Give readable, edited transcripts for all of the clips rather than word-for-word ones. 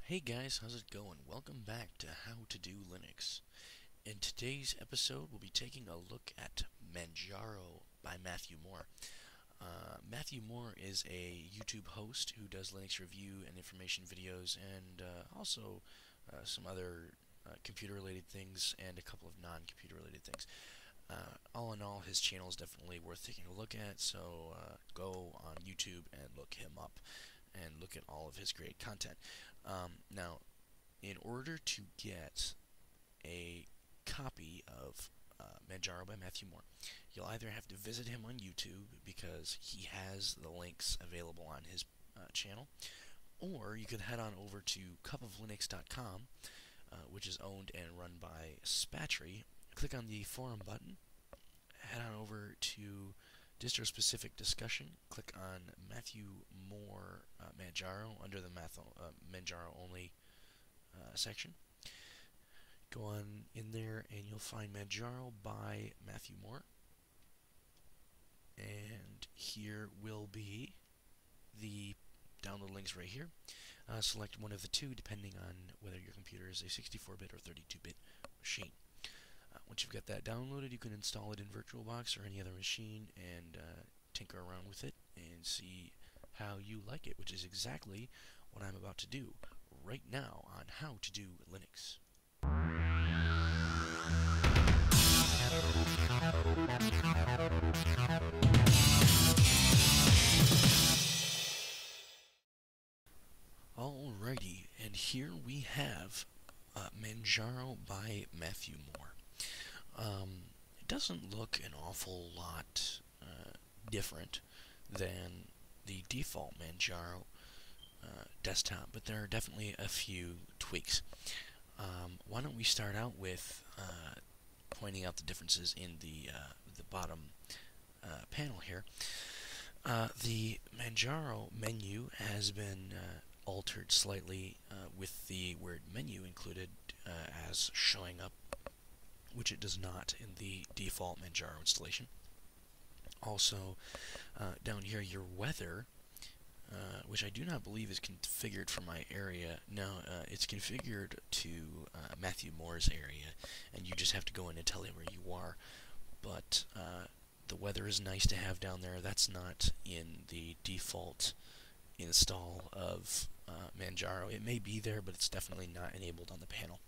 Hey guys, how's it going? Welcome back to How to Do Linux. In today's episode, we'll be taking a look at Manjaro by Matthew Moore. Matthew Moore is a YouTube host who does Linux review and information videos and also some other computer-related things and a couple of non-computer related things. All in all, his channel is definitely worth taking a look at, so go on YouTube and look him up and look at all of his great content. Now, in order to get a copy of Manjaro by Matthew Moore, you'll either have to visit him on YouTube because he has the links available on his channel, or you could head on over to cupoflinux.com, which is owned and run by Spatry. Click on the forum button, head on over to distro specific discussion, click on Matthew Moore Manjaro under the Manjaro only section. Go on in there and you'll find Manjaro by Matthew Moore. And here will be the download links right here. Select one of the two depending on whether your computer is a 64-bit or 32-bit machine. Once you've got that downloaded, you can install it in VirtualBox or any other machine and tinker around with it and see how you like it, which is exactly what I'm about to do right now on How to Do Linux. Alrighty, and here we have Manjaro by Matthew Moore. It doesn't look an awful lot different than the default Manjaro desktop, but there are definitely a few tweaks. Why don't we start out with pointing out the differences in the bottom panel here. The Manjaro menu has been altered slightly with the word menu included as showing up, which it does not in the default Manjaro installation. Also, down here, your weather, which I do not believe is configured for my area. No, it's configured to Matthew Moore's area, and you just have to go in and tell him where you are. But the weather is nice to have down there. That's not in the default install of Manjaro. It may be there, but it's definitely not enabled on the panel.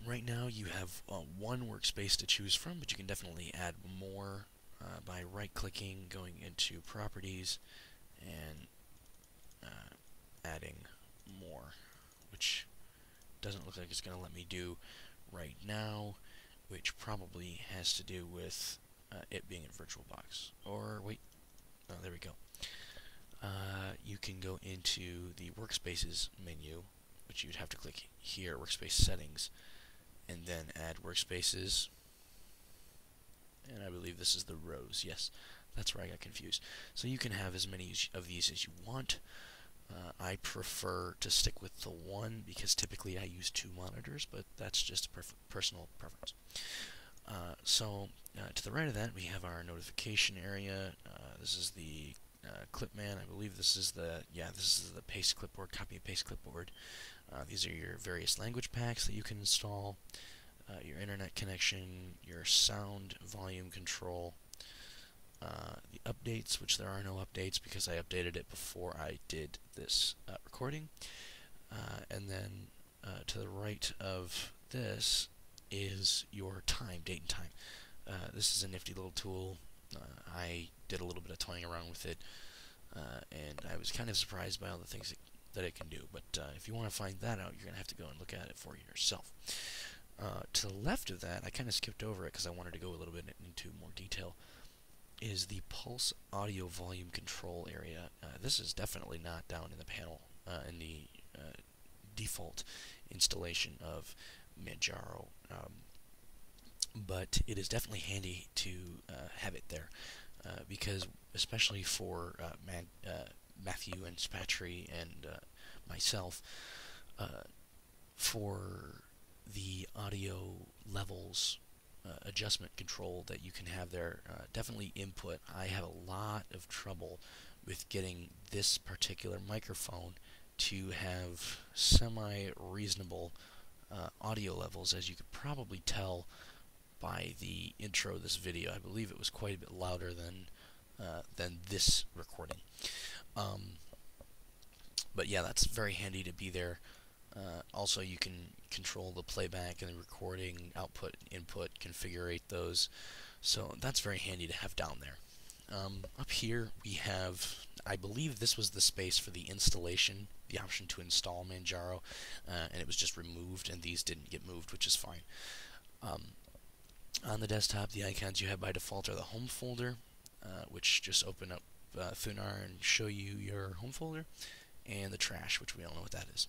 Right now you have one workspace to choose from, but you can definitely add more by right-clicking, going into Properties, and adding more, which doesn't look like it's going to let me do right now, which probably has to do with it being in VirtualBox. Or, wait, oh, there we go. You can go into the Workspaces menu, which you'd have to click here, Workspace Settings, and then add Workspaces, and I believe this is the rows. Yes, that's where I got confused. So you can have as many of these as you want. I prefer to stick with the one because typically I use two monitors, but that's just a personal preference. To the right of that, we have our notification area. This is the Clipman. I believe this is the paste clipboard, copy and paste clipboard. These are your various language packs that you can install, your internet connection, your sound volume control, the updates, which there are no updates because I updated it before I did this recording. And then to the right of this is your time, date and time. This is a nifty little tool. I did a little bit of toying around with it, and I was kind of surprised by all the things that it can do. But if you want to find that out, you're going to have to go and look at it for yourself. To the left of that, I kind of skipped over it because I wanted to go a little bit into more detail, is the pulse audio volume control area. This is definitely not down in the panel in the default installation of Manjaro, but it is definitely handy to have it there because especially for Matthew and Spatry and myself, for the audio levels adjustment control that you can have there, definitely input. I have a lot of trouble with getting this particular microphone to have semi-reasonable audio levels, as you could probably tell by the intro of this video. I believe it was quite a bit louder than this recording. But yeah, that's very handy to be there. Also, you can control the playback and the recording, output, input, configure those. So that's very handy to have down there. Up here we have, I believe this was the space for the installation, the option to install Manjaro, and it was just removed, and these didn't get moved, which is fine. On the desktop, the icons you have by default are the home folder, which just open up Thunar and show you your home folder, and the trash, which we all know what that is.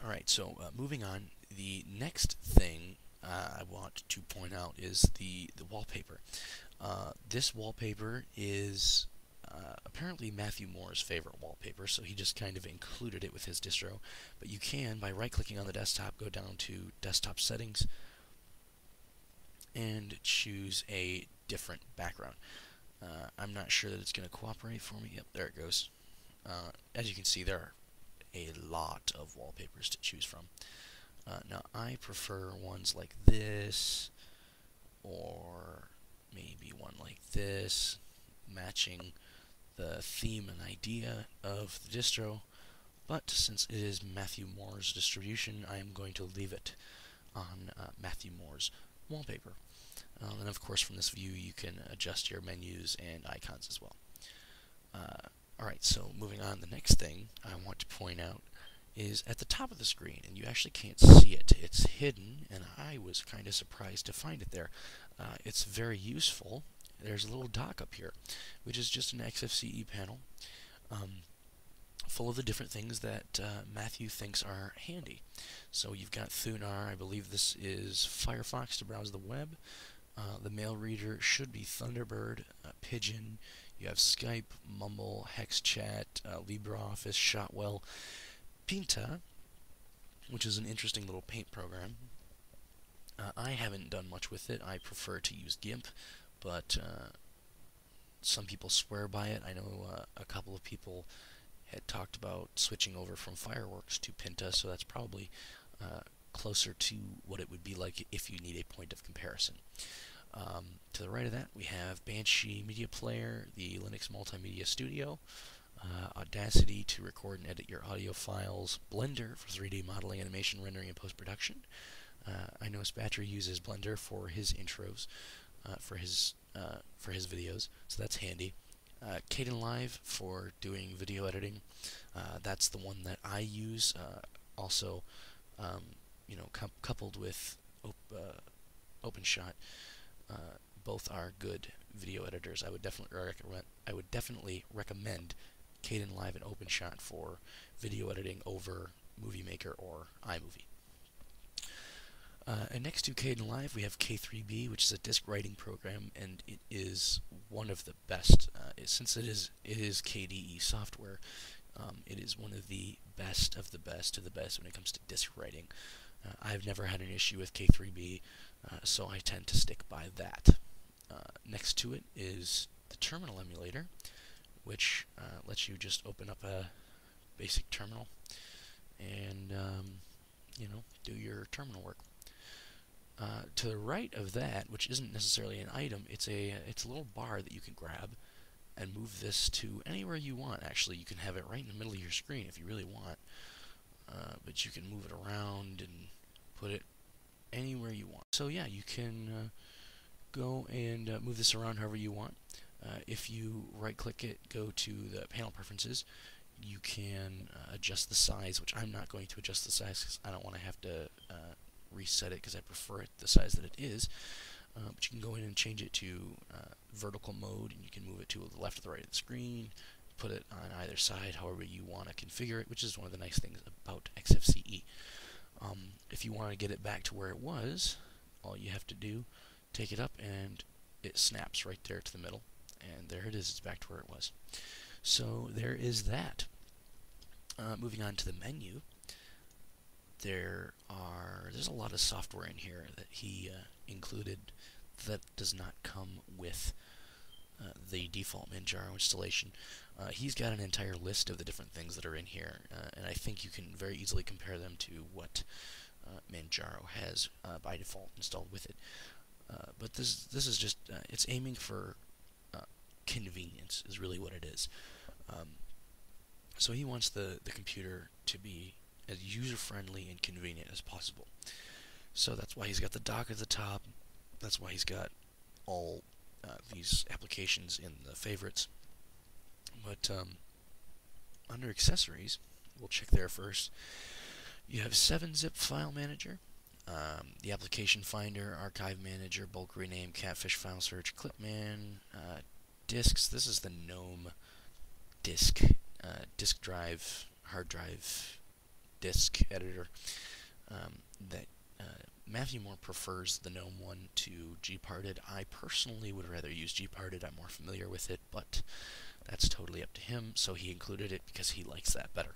Alright, so moving on, the next thing I want to point out is the wallpaper. This wallpaper is apparently Matthew Moore's favorite wallpaper, so he just kind of included it with his distro. But you can, by right-clicking on the desktop, go down to Desktop Settings and choose a different background. I'm not sure that it's going to cooperate for me. Yep, there it goes. As you can see, there are a lot of wallpapers to choose from. Now, I prefer ones like this, or maybe one like this, matching the theme and idea of the distro, but since it is Matthew Moore's distribution, I am going to leave it on Matthew Moore's wallpaper. And of course, from this view, you can adjust your menus and icons as well. Alright, so moving on, the next thing I want to point out is at the top of the screen, and you actually can't see it. It's hidden, and I was kind of surprised to find it there. It's very useful. There's a little dock up here, which is just an XFCE panel full of the different things that Matthew thinks are handy. So you've got Thunar, I believe this is Firefox to browse the web. The mail reader should be Thunderbird, Pigeon. You have Skype, Mumble, HexChat, LibreOffice, Shotwell, Pinta, which is an interesting little paint program. I haven't done much with it. I prefer to use GIMP, but some people swear by it. I know a couple of people had talked about switching over from Fireworks to Pinta, so that's probably closer to what it would be like if you need a point of comparison. To the right of that, we have Banshee Media Player, the Linux Multimedia Studio, Audacity to record and edit your audio files, Blender for 3D modeling, animation, rendering, and post-production. I know Spatcher uses Blender for his intros, for his videos, so that's handy. Kdenlive for doing video editing. That's the one that I use. Also, you know, coupled with OpenShot, both are good video editors. I would definitely recommend Kdenlive and OpenShot for video editing over Movie Maker or iMovie. And next to Kdenlive, we have K3B, which is a disk writing program, and it is one of the best. Since it is KDE software, it is one of the best of the best of the best when it comes to disk writing. I've never had an issue with K3B, so I tend to stick by that. Next to it is the terminal emulator, which lets you just open up a basic terminal and you know, do your terminal work. To the right of that, which isn't necessarily an item, it's a little bar that you can grab and move this to anywhere you want. Actually, you can have it right in the middle of your screen if you really want, but you can move it around and put it anywhere you want. So yeah, you can go and move this around however you want. If you right-click it, go to the panel preferences, you can adjust the size, which I'm not going to adjust the size because I don't want to have to reset it because I prefer it the size that it is. But you can go in and change it to vertical mode, and you can move it to the left or the right of the screen, put it on either side however you want to configure it, which is one of the nice things about XFCE. If you want to get it back to where it was, all you have to do, take it up and it snaps right there to the middle, and there it is, it's back to where it was. So there is that. Moving on to the menu, there's a lot of software in here that he included that does not come with the default Manjaro installation, he's got an entire list of the different things that are in here, and I think you can very easily compare them to what Manjaro has by default installed with it. But this is just it's aiming for convenience is really what it is. Um, so he wants the computer to be as user-friendly and convenient as possible. So that's why he's got the dock at the top. That's why he's got all these applications in the favorites. But under accessories, we'll check there first. You have 7-zip file manager, the application finder, archive manager, bulk rename, catfish file search, clipman, disks. This is the GNOME disk, disk drive, hard drive, disk editor. That Matthew Moore prefers the GNOME one to gparted. I personally would rather use gparted. I'm more familiar with it, but that's totally up to him. So he included it because he likes that better.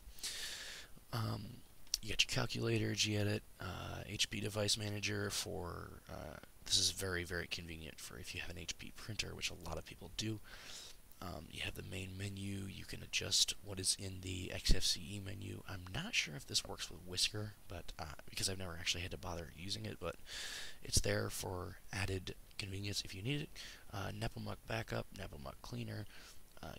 You got your calculator, gedit, HP device manager for. This is very, very convenient for if you have an HP printer, which a lot of people do. You have the main menu. You can adjust what is in the XFCE menu. I'm not sure if this works with Whisker, but because I've never actually had to bother using it, but it's there for added convenience if you need it. Nepomuk backup, Nepomuk cleaner.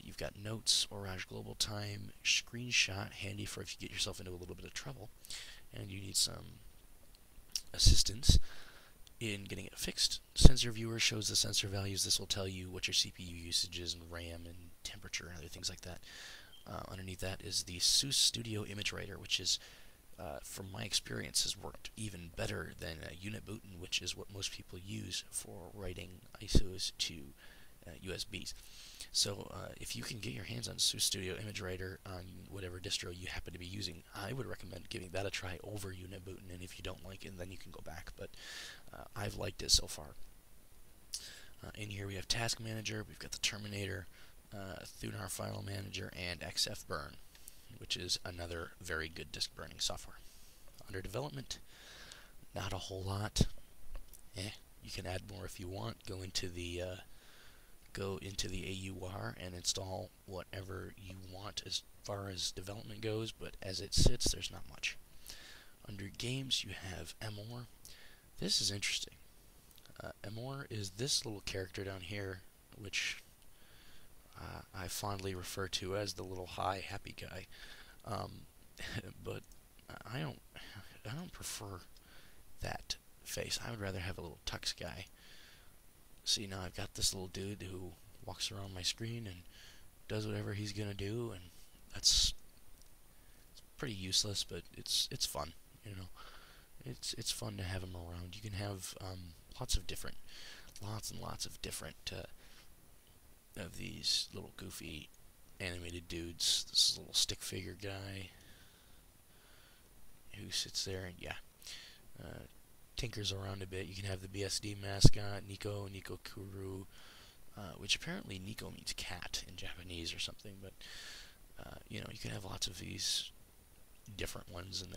You've got notes, Orage global time, screenshot, handy for if you get yourself into a little bit of trouble and you need some assistance in getting it fixed. Sensor viewer shows the sensor values. This will tell you what your CPU usage is and RAM and temperature and other things like that. Underneath that is the SUSE Studio Image Writer, which is, from my experience, has worked even better than Unibooten, which is what most people use for writing ISOs to USBs. So if you can get your hands on SUSE Studio Image Writer on whatever distro you happen to be using, I would recommend giving that a try over Unibooten, and if you don't like it, then you can go back, but I've liked it so far. In here we have Task Manager, we've got the Terminator, Thunar File Manager, and XFburn, which is another very good disk burning software. Under development, not a whole lot. You can add more if you want. Go into the AUR and install whatever you want as far as development goes, but as it sits, there's not much. Under games, you have Amor. This is interesting. Amor is this little character down here, which I fondly refer to as the little high happy guy. But I don't prefer that face. I would rather have a little tux guy. See, now I've got this little dude who walks around my screen and does whatever he's gonna do, and it's pretty useless, but it's fun, you know. It's fun to have him around. You can have lots and lots of different of these little goofy animated dudes. This little stick figure guy who sits there and tinkers around a bit. You can have the BSD mascot, Nico Kuru, which apparently Nico means cat in Japanese or something, but you can have lots of these different ones, and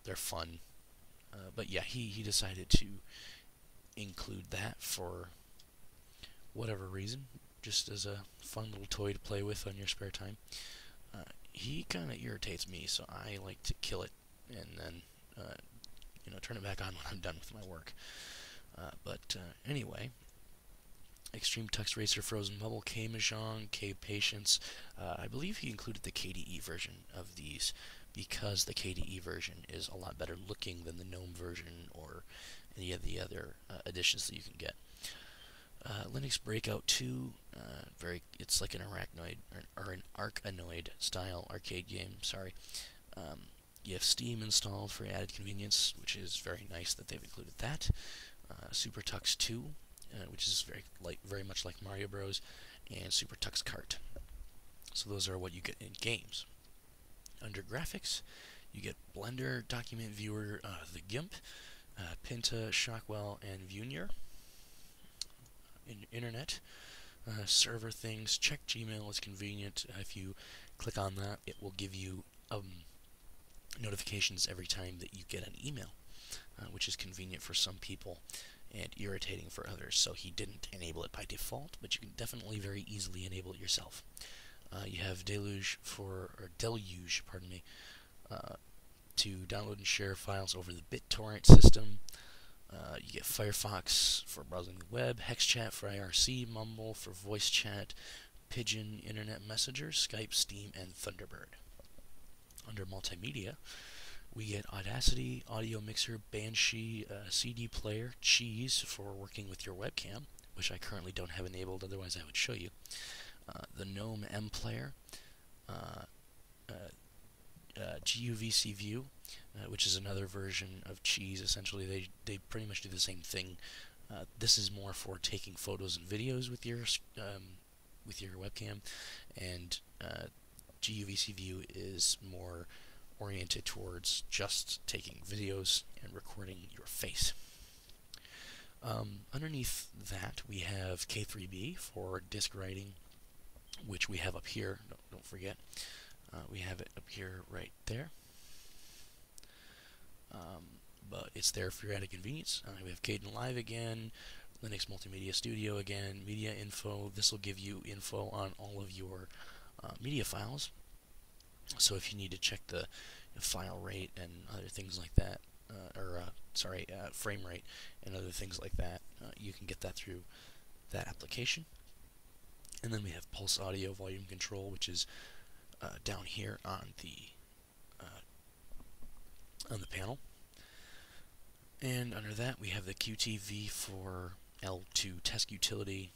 they're fun. But yeah, he decided to include that for whatever reason, just as a fun little toy to play with on your spare time. He kind of irritates me, so I like to kill it and then turn it back on when I'm done with my work. But anyway, Extreme Tux Racer, Frozen Bubble, K Mahjong, K Patience. I believe he included the KDE version of these because the KDE version is a lot better looking than the GNOME version or any of the other additions that you can get. Linux Breakout 2, it's like an arachnoid or an Arkanoid style arcade game. Sorry. You have Steam installed for added convenience, which is very nice that they've included that. Super Tux 2, which is very much like Mario Bros, and Super Tux Kart. So those are what you get in games. Under graphics, you get Blender, Document Viewer, the GIMP, Pinta, Shockwell, and Vunier. In Internet, server things, check Gmail is convenient. If you click on that, it will give you notifications every time that you get an email, which is convenient for some people. and irritating for others, so he didn't enable it by default, but you can definitely very easily enable it yourself. You have Deluge, pardon me, to download and share files over the BitTorrent system. You get Firefox for browsing the web, HexChat for IRC, Mumble for voice chat, Pigeon Internet Messenger, Skype, Steam, and Thunderbird. Under Multimedia, we get Audacity, Audio Mixer, Banshee, CD Player, Cheese for working with your webcam, which I currently don't have enabled, otherwise I would show you. The GNOME M Player, GUVC View, which is another version of Cheese. Essentially, they pretty much do the same thing. This is more for taking photos and videos with your webcam, and GUVC View is more oriented towards just taking videos and recording your face. Underneath that, we have K3B for disk writing, which we have up here. Don't forget. We have it up here right there. But it's there for your added convenience. We have Kdenlive again, Linux Multimedia Studio again, Media Info. This will give you info on all of your media files. So if you need to check the file rate and other things like that, frame rate and other things like that, you can get that through that application. And then we have Pulse Audio Volume Control, which is down here on the panel. And under that we have the QTV for L2 Test Utility.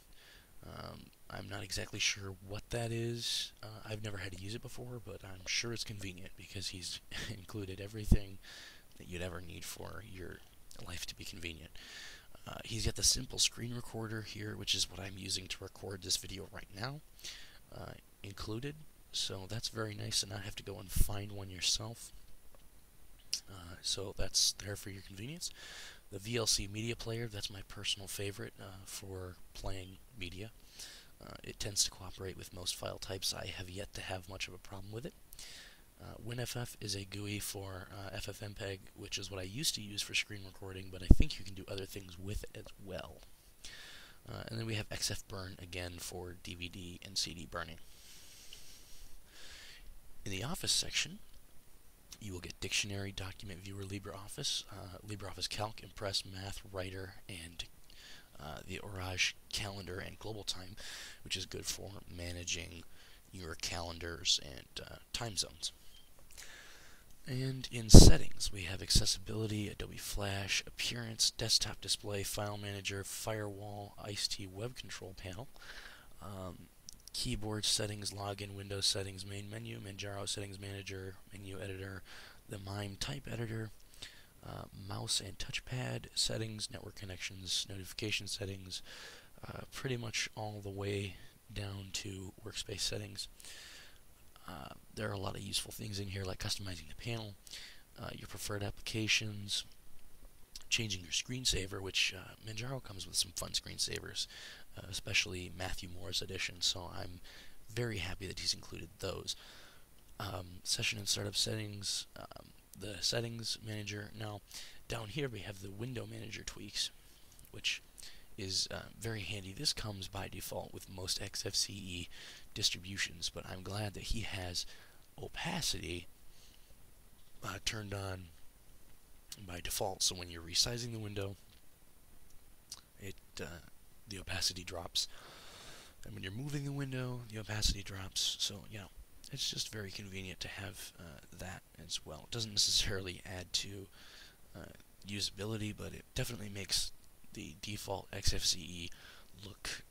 I'm not exactly sure what that is. I've never had to use it before, but I'm sure it's convenient because he's included everything that you'd ever need for your life to be convenient. He's got the simple screen recorder here, which is what I'm using to record this video right now, included. So that's very nice to not have to go and find one yourself. So that's there for your convenience. The VLC Media Player, that's my personal favorite for playing media. It tends to cooperate with most file types. I have yet to have much of a problem with it. WinFF is a GUI for FFmpeg, which is what I used to use for screen recording, but I think you can do other things with it as well. And then we have XFburn again for DVD and CD burning. In the Office section, you will get Dictionary, Document Viewer, LibreOffice, LibreOffice Calc, Impress, Math, Writer, and the Orage Calendar and Global Time, which is good for managing your calendars and time zones. And in Settings, we have Accessibility, Adobe Flash, Appearance, Desktop Display, File Manager, Firewall, ICE-T Web Control Panel, Keyboard Settings, Login, Windows Settings, Main Menu, Manjaro Settings Manager, Menu Editor, the MIME Type Editor, Mouse and Touchpad Settings, Network Connections, Notification Settings, pretty much all the way down to Workspace Settings. There are a lot of useful things in here, like customizing the panel, your preferred applications, changing your screensaver, which Manjaro comes with some fun screensavers, especially Matthew Moore's edition, so I'm very happy that he's included those. Session and startup settings, the settings manager. Now, down here we have the window manager tweaks, which is very handy. This comes by default with most XFCE distributions, but I'm glad that he has opacity turned on by default, so when you're resizing the window, the opacity drops, and when you're moving the window, the opacity drops. So it's just very convenient to have that as well. It doesn't necessarily add to usability, but it definitely makes the default XFCE look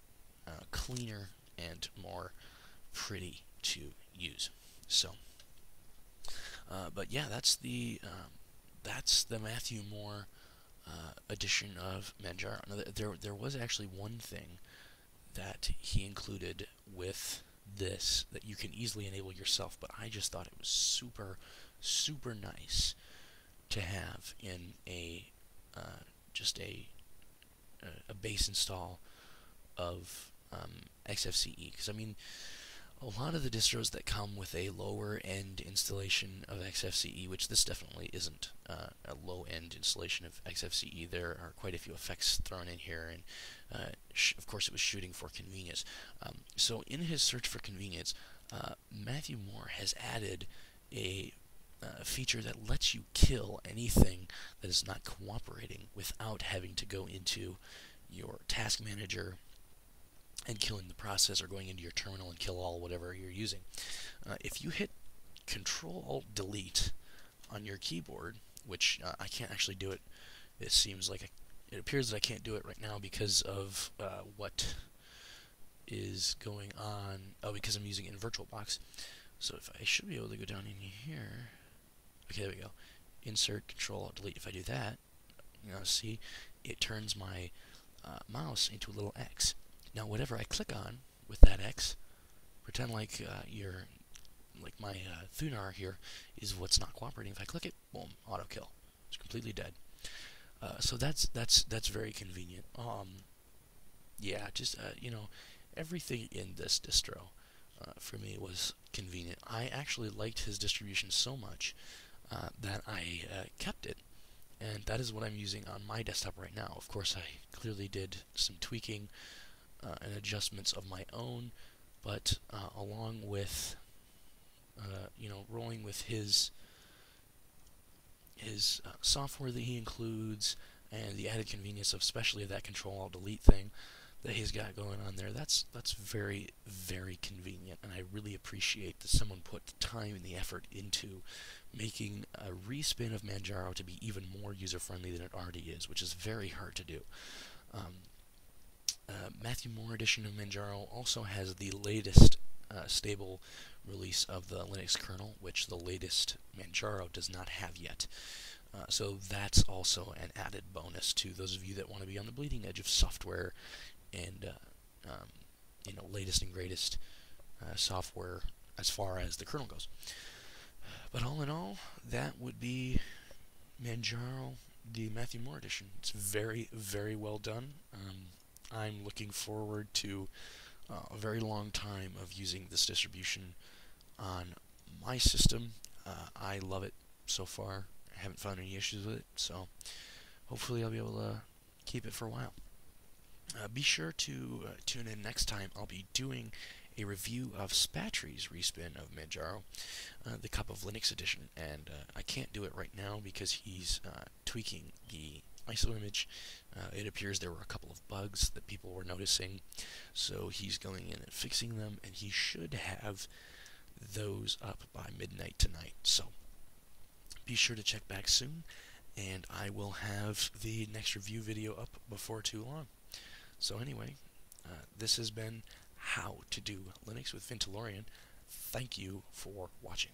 cleaner and more pretty to use. So, but yeah, that's the Matthew Moore edition of Manjaro. Now, there was actually one thing that he included with this that you can easily enable yourself, but I just thought it was super nice to have in a just a base install of XFCE, because I mean, A lot of the distros that come with a lower end installation of XFCE, which this definitely isn't a low end installation of XFCE, there are quite a few effects thrown in here, and of course it was shooting for convenience. So in his search for convenience, Matthew Moore has added a feature that lets you kill anything that is not cooperating without having to go into your task manager and killing the process, or going into your terminal and kill all whatever you're using. If you hit Control Alt Delete on your keyboard, which I can't actually do it, it seems like it appears that I can't do it right now because of what is going on. Oh, because I'm using it in VirtualBox. So if I should be able to go down in here. Okay, there we go. Insert Control Alt Delete. If I do that, see, it turns my mouse into a little X. Now, whatever I click on with that X, pretend like my Thunar here is what's not cooperating. If I click it, boom, auto kill. It's completely dead. So that's very convenient. Yeah, just everything in this distro for me was convenient. I actually liked his distribution so much that I kept it, and that is what I'm using on my desktop right now. Of course, I clearly did some tweaking and adjustments of my own, but along with rolling with his software that he includes, and the added convenience of especially that Control Alt Delete thing that he's got going on there, that's very, very convenient, and I really appreciate that someone put the time and the effort into making a respin of Manjaro to be even more user-friendly than it already is, which is very hard to do. Matthew Moore edition of Manjaro also has the latest stable release of the Linux kernel, which the latest Manjaro does not have yet. So that's also an added bonus to those of you that want to be on the bleeding edge of software and latest and greatest software as far as the kernel goes. But all in all, that would be Manjaro, the Matthew Moore edition. It's very, very well done. I'm looking forward to a very long time of using this distribution on my system. I love it so far. I haven't found any issues with it, so hopefully I'll be able to keep it for a while. Be sure to tune in next time. I'll be doing a review of Spatry's respin of Manjaro, the Cup of Linux edition, and I can't do it right now because he's tweaking the ISO image. It appears there were a couple of bugs that people were noticing, so he's going in and fixing them, and he should have those up by midnight tonight. So be sure to check back soon, and I will have the next review video up before too long. So anyway, this has been How to Do Linux with Vintalorian. Thank you for watching.